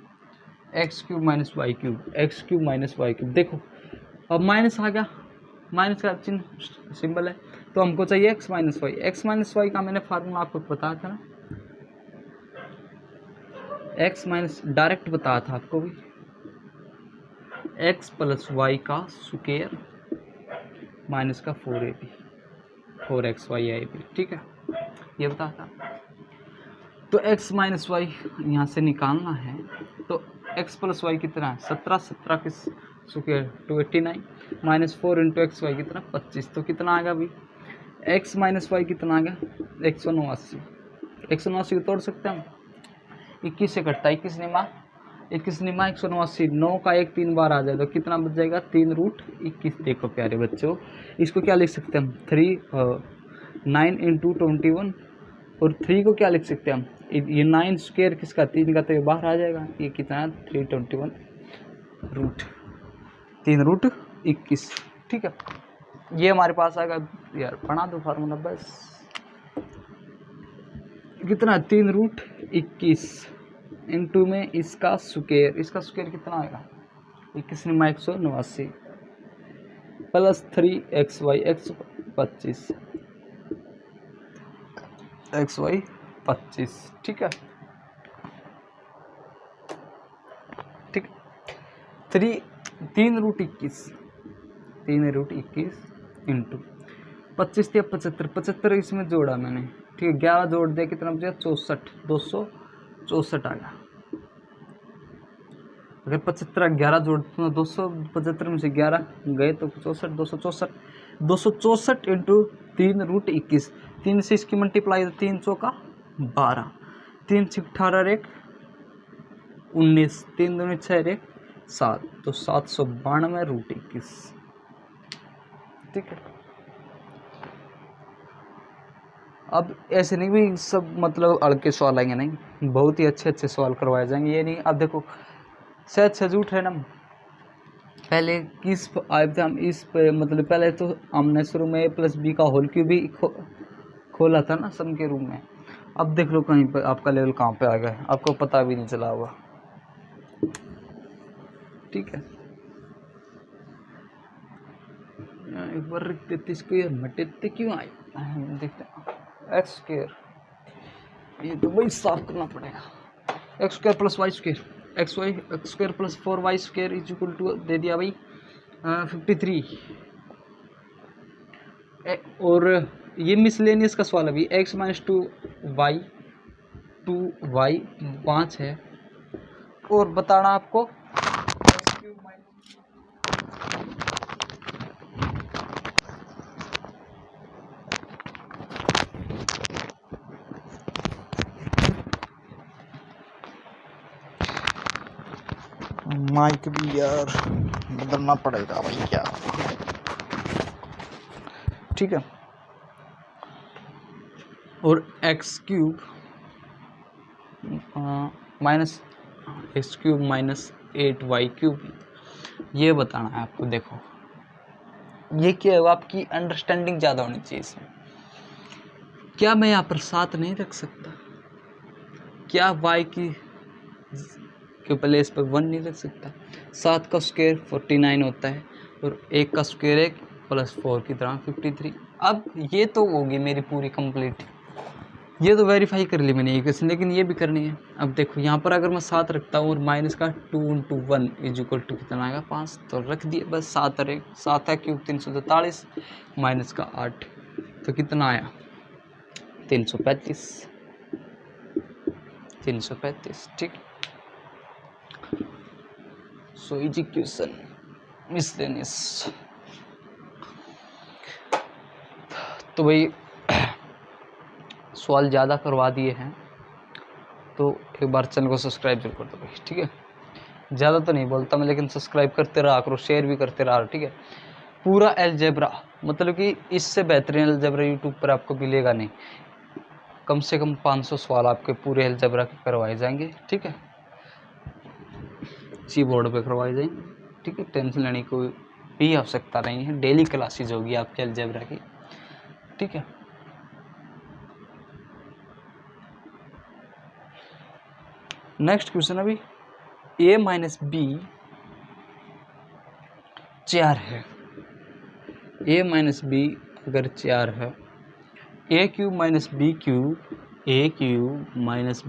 x cube minus y cube, x cube minus y cube. देखो अब माइनस आ गया, माइनस का चिन्ह सिंबल है तो हमको चाहिए x minus y. X minus y का मैंने फार्मूला आपको बताया था ना, एक्स माइनस डायरेक्ट बताया था आपको भी, एक्स प्लस वाई का स्क्वायर माइनस का 4ab 4xy ठीक है, ये बताया था। तो x माइनस वाई यहाँ से निकालना है तो x प्लस वाई कितना है 17 किस square 289 minus 4 into x y कितना 25 तो कितना आ गया अभी x माइनस वाई कितना आ गया 189 को तोड़ सकते हैं हम 21 से कटता है 21 निमा 189 9 का 1 3 बार आ जाए तो कितना बच जाएगा 3√21। देखो प्यारे बच्चों इसको क्या लिख सकते हैं हम 9 इंटू 21 और 3 को क्या लिख सकते हैं हम ये 9 स्क्वायर किसका 3 का तो ये बाहर आ जाएगा ये कितना 321 3√21। ठीक है, ये हमारे पास आएगा यार, बना दो फार्मूला बस। कितना 3√21 इंटू में इसका स्क्वायर कितना आएगा 21 × 189 प्लस 3xy x 25 xy 25। ठीक है, ठीक। 3√21 इंटू 25 या 75 इसमें जोड़ा मैंने, ठीक है। 11 जोड़ दिया, कितना बचा 64, 264 आ गया। अगर 75 11 जोड़ तो 275 में से 11 गए तो 64, 264 इंटू 3√21। 3 से इसकी मल्टीप्लाई, 3 चौका 12, 3 6 18 1 19, 3 दूनी 6 1 7, तो 792√21। ठीक है, अब ऐसे नहीं भी सब मतलब अड़के सवाल आएंगे, नहीं, बहुत ही अच्छे अच्छे सवाल करवाए जाएंगे। ये नहीं, अब देखो सहज सजूठ है ना, पहले किस आए थे हम इस पे, मतलब पहले तो हमने शुरू में a+b का होल क्यूब भी खोला था ना सम के रूप में। अब देख लो कहीं पर आपका लेवल कहाँ पे आ गया, आपको पता भी नहीं चला होगा। ठीक है, एक बार रख देते इसको, ये मटेते क्यों आए, देखते x², ये तो वही साफ करना पड़ेगा। x² + y², x² + 4y² = दे दिया भाई 53। और ये मिसलेनियस का सवाल अभी x - 2y 5 है, और बताना आपको माइक भी यार बदलना पड़ेगा भाई क्या। ठीक है, और x³ - 8y³, ये बताना है आपको। देखो ये क्या है, आपकी अंडरस्टैंडिंग ज़्यादा होनी चाहिए इसमें। क्या मैं यहाँ पर 7 नहीं रख सकता? क्या y के प्लेस पर 1 नहीं रख सकता? 7 का स्क्वायर 49 होता है, और 1 का स्क्वायर 1 + 4 की तरह 53। अब ये तो होगी मेरी पूरी कंप्लीट, ये तो वेरीफाई कर ली मैंने ये क्वेश्चन, लेकिन ये भी करनी है। अब देखो यहाँ पर अगर मैं 7 रखता हूँ और माइनस का 2 × 1 = कितना आएगा 5, तो रख दिए बस। 7 है क्यूब 343, माइनस का 8, तो कितना आया 335। ठीक, सो इजी क्वेश्चन मिसलेनियस। तो भाई सवाल ज़्यादा करवा दिए हैं, तो एक बार चैनल को सब्सक्राइब जरूर कर दो भाई। ठीक है, ज़्यादा तो नहीं बोलता मैं, लेकिन सब्सक्राइब करते रहा करो, शेयर भी करते रहा। ठीक है, पूरा अलजेब्रा, मतलब कि इससे बेहतरीन अलजेब्रा यूट्यूब पर आपको मिलेगा नहीं। कम से कम 500 सवाल आपके पूरे अलजेब्रा के करवाए जाएंगे। ठीक है, इसी बोर्ड पे करवाए जाएंगे। ठीक है, टेंशन लेने की कोई भी आवश्यकता नहीं है, डेली क्लासेज होगी आपके अलजेब्रा की। ठीक है, नेक्स्ट क्वेश्चन अभी a - b 4 है। a - b अगर 4 है, a³ -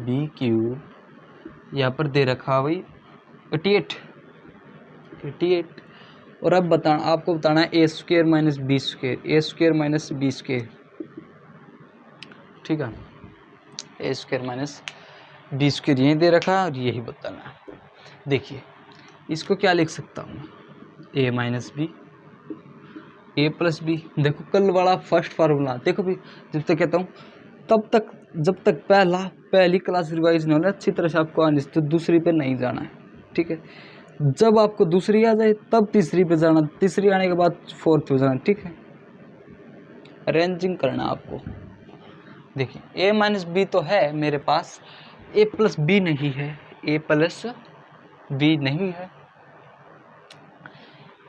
b³ यहाँ पर दे रखा भाई 88। और अब आपको बताना है a² - b²। ठीक है, a² - b² यही दे रखा है, और यही बताना है। देखिए इसको क्या लिख सकता हूँ, a - b a + b। देखो कल वाला फर्स्ट फार्मूला, देखो भी जब तक कहता हूँ तब तक, जब तक पहली क्लास रिवाइज नहीं होना अच्छी तरह से आपको आने से, तो दूसरी पे नहीं जाना है। ठीक है, जब आपको दूसरी आ जाए तब तीसरी पे जाना, तीसरी आने के बाद फोर्थ पे जाना। ठीक है, अरेंजिंग करना आपको। देखिए a - b तो है मेरे पास, a + b नहीं है, a + b नहीं है।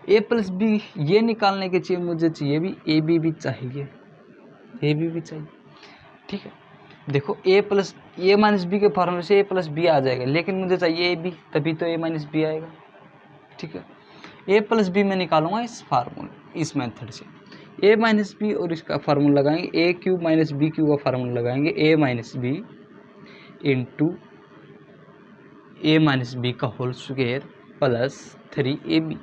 ए प्लस बी ये निकालने के चाहिए मुझे चाहिए भी ए बी भी चाहिए, ए बी भी चाहिए। ठीक है, देखो ए प्लस ए माइनस बी के फॉर्मूले से ए प्लस बी आ जाएगा, लेकिन मुझे चाहिए ए बी, तभी तो ए माइनस बी आएगा। ठीक है, ए प्लस बी मैं निकालूंगा इस फार्मूले, इस मेथड से। ए माइनस बी और इसका फार्मूला लगाएंगे, ए क्यूब माइनस बी क्यूब का फार्मूला लगाएंगे, ए minus B into a minus B का होल स्क्वायर प्लस 3ab।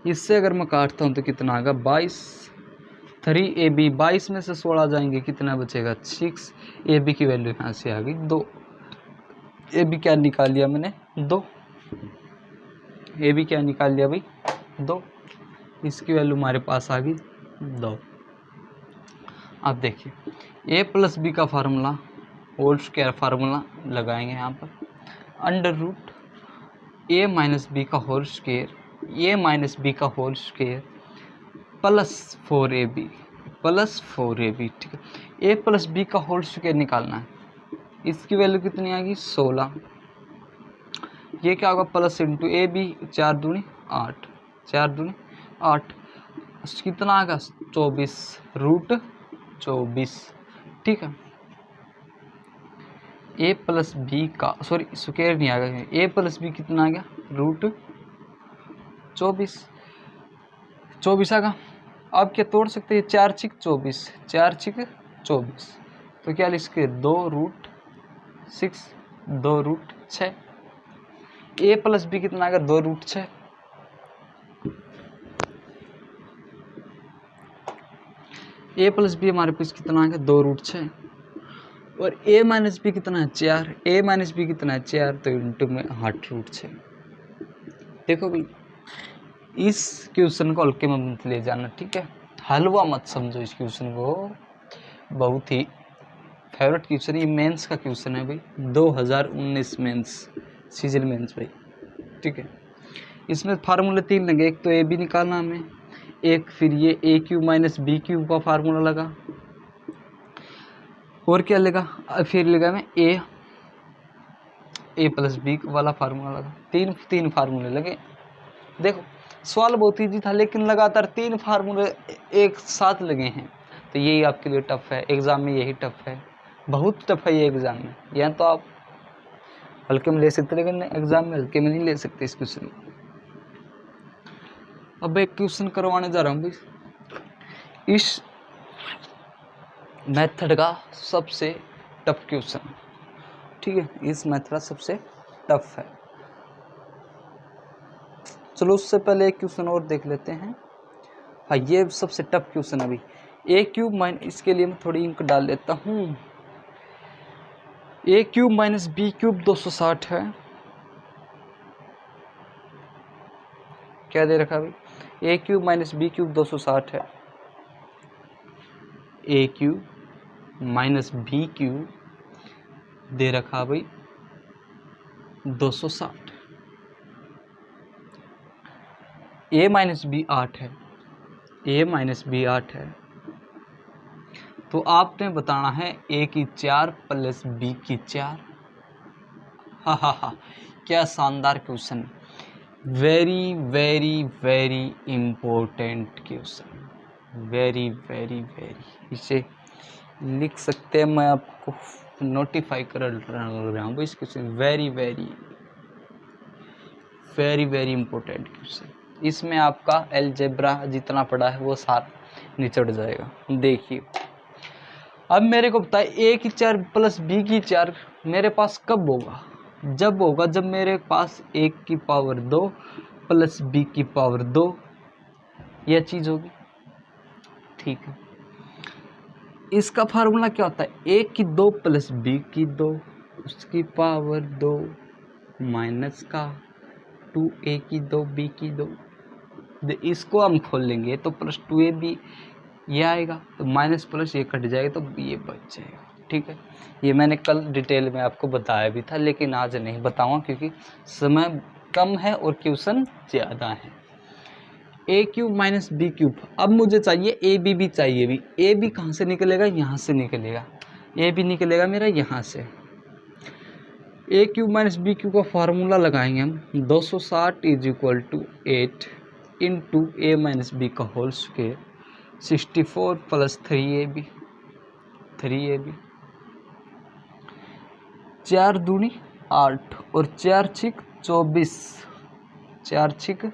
इससे अगर मैं काटता हूँ तो कितना आएगा 22, 3ab 22 में से 16 जाएंगे, कितना बचेगा 6। ab की वैल्यू यहाँ से आ गई 2। ab क्या निकाल लिया मैंने 2, ab क्या निकाल लिया भाई 2, इसकी वैल्यू हमारे पास आ गई 2। अब देखिए a प्लस बी का फार्मूला होल स्क्वायर फार्मूला लगाएंगे यहाँ पर, under root a minus B का whole square, a minus B का whole square plus 4ab plus 4ab। ठीक है, a प्लस बी का होल स्क्वायर निकालना है, इसकी वैल्यू कितनी आएगी 16। ये क्या होगा प्लस इंटू ए बी, 4 दूनी 8, 4 दूनी 8, कितना आएगा 24 रूट 24। ठीक है, ए प्लस बी का सॉरी स्क्वायर नहीं आएगा, ए प्लस बी कितना आ गया रूट 24, 24 आएगा। अब क्या तोड़ सकते हैं, 4 छिक 24, 4 छिक 24, तो क्या लिख सकते 2 रूट 6, 2 रूट 6। ए प्लस बी कितना आएगा 2 रूट 6। ए प्लस बी हमारे पास कितना आएगा 2 रूट 6, और ए माइनस बी कितना है 4, ए माइनस बी कितना है 4, तो इंटू में 8 रूट 6। देखो भाई इस क्वेश्चन को हल्के में मत ले जाना, ठीक है, हलवा मत समझो इस क्वेश्चन को, बहुत ही फेवरेट क्वेश्चन, ये मेंस का क्वेश्चन है भाई, 2019 मेंस सीजन मेंस भाई। ठीक है, इसमें फार्मूले 3 लगे, एक तो ए बी निकालना हमें, एक फिर ये ए क्यूब माइनस बी क्यूब का फार्मूला लगा, और क्या लगा फिर लगा मैं ए प्लस बी वाला फार्मूला लगा, तीन फार्मूले लगे। देखो सवाल बहुत ईजी था, लेकिन लगातार 3 फार्मूले एक साथ लगे हैं, तो यही आपके लिए टफ है, एग्जाम में यही टफ है, बहुत टफ है ये एग्जाम में। या तो आप हल्के में ले सकते, लेकिन एग्जाम में हल्के में नहीं ले सकते इस क्वेश्चन को। अब एक क्वेश्चन करवाने जा रहा हूँ भाई, इस मेथड का सबसे टफ क्वेश्चन, ठीक है, इस मेथड का सबसे टफ है। चलो उससे पहले एक क्वेश्चन और देख लेते हैं। हाँ ये सबसे टफ क्वेश्चन है अभी, ए क्यूब माइनस, इसके लिए मैं थोड़ी इंक डाल लेता हूँ, ए क्यूब माइनस बी क्यूब 260 है, क्या दे रखा भाई, ए क्यूब माइनस बी क्यूब 260 है, a cube minus B cube दे रखा भाई 260, ए माइनस बी 8 है, ए माइनस बी 8 है, तो आपने बताना है ए की 4 प्लस बी की 4। हा, क्या शानदार question, very very very important question, very very very, इसे लिख सकते हैं, मैं आपको नोटिफाई कर रहा हूँ इस question, very very very very important question. इसमें आपका अलजेब्रा जितना पड़ा है वो सारा निचड़ जाएगा। देखिए अब मेरे को बताए ए की 4 प्लस बी की 4 मेरे पास कब होगा, जब होगा जब मेरे पास ए की पावर 2 प्लस बी की पावर 2 यह चीज़ होगी। ठीक है, इसका फार्मूला क्या होता है, ए की 2 प्लस बी की 2 उसकी पावर 2 माइनस का 2a की 2 b की 2, इसको हम खोल लेंगे तो प्लस 2ab ये आएगा, तो माइनस प्लस ये कट जाएगा तो ये बच जाएगा। ठीक है, ये मैंने कल डिटेल में आपको बताया भी था, लेकिन आज नहीं बताऊंगा क्योंकि समय कम है और क्वेश्चन ज़्यादा है। A cube minus B cube, अब मुझे चाहिए ए बी भी चाहिए भी, ए बी कहाँ से निकलेगा, यहाँ से निकलेगा, ए बी निकलेगा मेरा यहाँ से, a cube minus B cube का फार्मूला लगाएंगे हम। 260 is equal to 8 into a minus B का होल स्क्वायर 64 प्लस 3ab 4 दूनी 8 और 4 छिक 24 4 छिक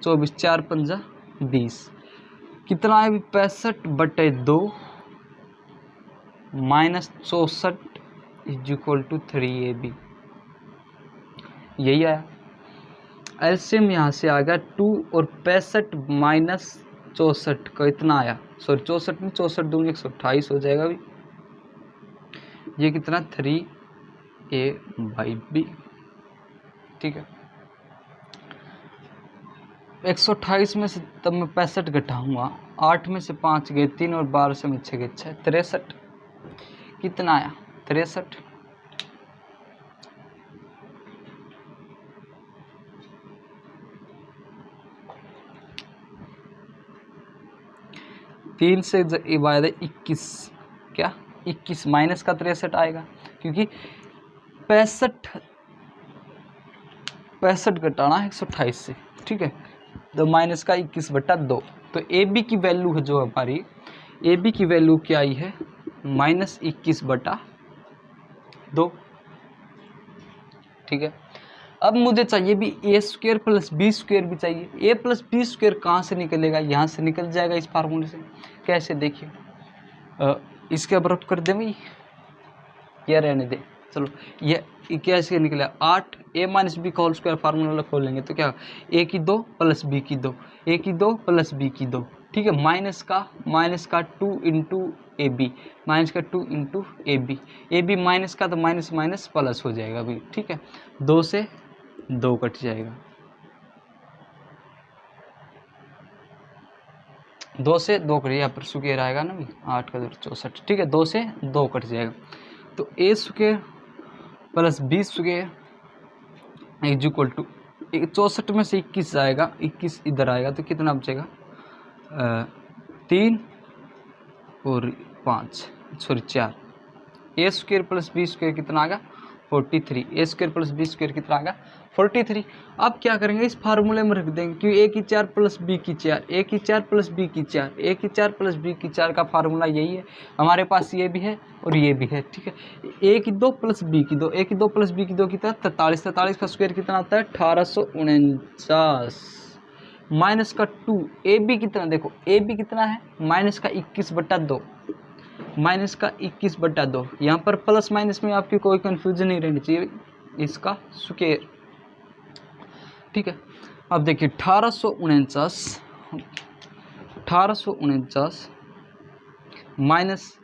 24 4 पंजा 20 कितना है 65/2 minus 64 is equal to 3ab यही आया। एलसीएम यहाँ से आ गया 2 और 65 माइनस 64 का इतना आया, सॉरी 64 में 64 दूनी 128 हो जाएगा भी। ये कितना 3a/b, ठीक है। 128 में से तब मैं 65 घटाऊंगा, 8 में से 5 गए 3 और 12 से में 6 गए 6, 63 कितना आया 63। तीन से डिवाइड 21 क्या 21 माइनस का 63 आएगा, क्योंकि 65 घटाना है 128 से, ठीक है। तो माइनस का 21/2, तो ए बी की वैल्यू है जो हमारी ए बी की वैल्यू क्या आई है -21/2, ठीक है। अब मुझे चाहिए भी a² प्लस b² भी चाहिए। a प्लस b² कहाँ से निकलेगा, यहाँ से निकल जाएगा इस फार्मूले से। कैसे देखिए, इसके बराबर कर दे भाई, यह रहने दे, चलो ये कैसे निकला 8 a माइनस बी का होल स्क्वायर फार्मूला खोलेंगे तो क्या a की 2 प्लस b की 2 a की 2 प्लस b की 2, ठीक है। माइनस का 2 इंटू ए बी, माइनस का 2 इंटू ए बी माइनस का तो माइनस माइनस प्लस हो जाएगा अभी, ठीक है। 2 से 2 कट जाएगा, 2 से 2 कट, यहाँ पर स्क्वायर आएगा ना भी 8 का 64, ठीक है। 2 से 2 कट जाएगा, तो a² plus b² is equal to 64 में से 21 आएगा, 21 इधर आएगा तो कितना बचेगा 3 और 5 सॉरी 4। a² प्लस b² कितना आ गया 43, a² प्लस b² कितना आ गया 43। अब क्या करेंगे इस फार्मूले में रख देंगे, क्योंकि a की 4 प्लस b की 4, a की 4 प्लस b की 4, a की 4 प्लस b की 4 का फार्मूला यही है हमारे पास, ये भी है और ये भी है, ठीक है। a की 2 प्लस b की 2, a की 2 प्लस b की 2 कितना 43, 43 का स्क्वायर कितना आता है 1849 माइनस का 2 ए बी कितना, देखो ए बी कितना है माइनस का 21/2, माइनस का 21/2, यहाँ पर प्लस माइनस में आपकी कोई कंफ्यूजन नहीं रहनी चाहिए, इसका स्क्वायर, ठीक है। अब देखिए 1849 माइनस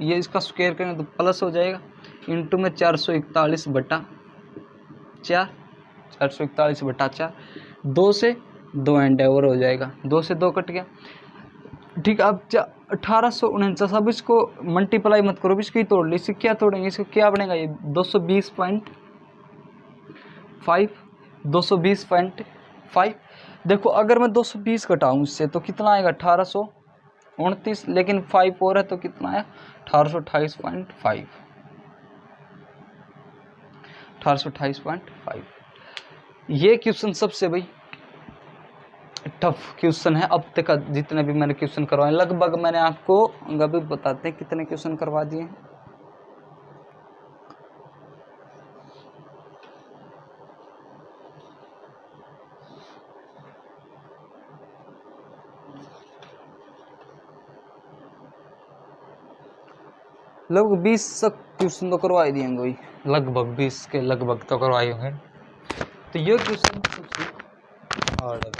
ये इसका स्क्वायर करेंगे तो प्लस हो जाएगा, इंटू में 441/4, 2 से 2 एंडेवर हो जाएगा, 2 से 2 कट गया, ठीक है। अब 1849, अब इसको मल्टीप्लाई मत करो, इसको ही तोड़ लो, इससे क्या तोड़ेंगे, इसको क्या बनेगा ये 220.5। देखो अगर मैं 220 घटाऊँ इससे तो कितना आएगा 1829, लेकिन 5 और है तो कितना आया 1828.5। ये क्वेश्चन सबसे भाई टफ क्वेश्चन है अब तक जितने भी मैंने क्वेश्चन करवाए, लगभग मैंने आपको अभी बताते हैं कितने क्वेश्चन करवा दिए हैं। लगभग 20 तक क्वेश्चन तो करवाई दिए होंगे, लगभग 20 के लगभग तो करवाए होंगे। तो ये क्वेश्चन सबसे हार्ड है,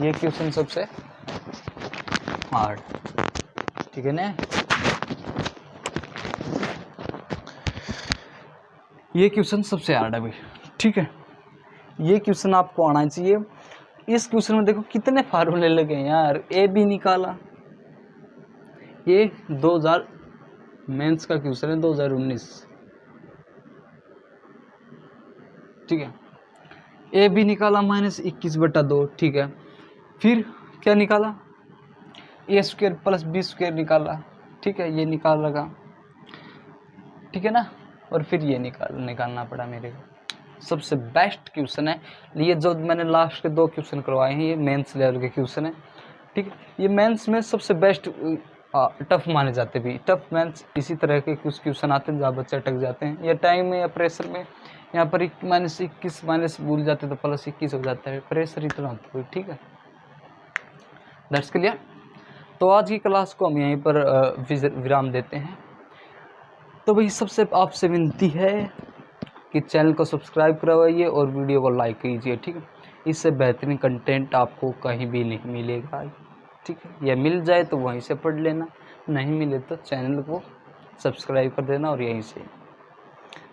ये क्वेश्चन सबसे हार्ड, ठीक है ना। ये क्वेश्चन सबसे हार्ड है भाई, ठीक है। ये क्वेश्चन आपको आना चाहिए। इस क्वेश्चन में देखो कितने फार्मूले लगे हैं यार, ए बी निकाला, ये 2000 मेंस का क्वेश्चन है 2019, ठीक है। ए बी निकाला -21/2, ठीक है। फिर क्या निकाला, ए स्क्वायर प्लस बी स्क्वायर निकाला, ठीक है, ये निकाल लगा, ठीक है ना, और फिर ये निकालना पड़ा मेरे को। सबसे बेस्ट क्वेश्चन है ये, जो मैंने लास्ट के 2 क्वेश्चन करवाए हैं ये मेंस लेवल के क्वेश्चन है, ठीक है। ये मेंस में सबसे बेस्ट टफ माने जाते भी, टफ मेंस इसी तरह के कुछ क्वेश्चन आते हैं जहाँ बच्चे अटक जाते हैं, या टाइम में या प्रेशर में, यहाँ पर -21 माइनस भूल जाते तो +21 हो जाता है, प्रेशर इतना होता है, ठीक है। That's clear. तो आज की क्लास को हम यहीं पर विराम देते हैं। तो भाई सबसे आपसे विनती है कि चैनल को सब्सक्राइब करवाइए और वीडियो को लाइक कीजिए, ठीक है। इससे बेहतरीन कंटेंट आपको कहीं भी नहीं मिलेगा, ठीक है। या मिल जाए तो वहीं से पढ़ लेना, नहीं मिले तो चैनल को सब्सक्राइब कर देना और यहीं से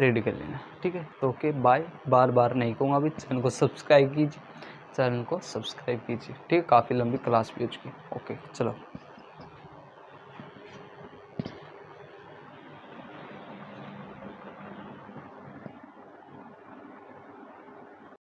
रेडी कर लेना, ठीक है। तो ओके बाय, बार बार नहीं कहूँगा, अभी चैनल को सब्सक्राइब कीजिए, चैनल को सब्सक्राइब कीजिए, ठीक है। काफ़ी लंबी क्लास भी हो चुकी है, ओके चलो।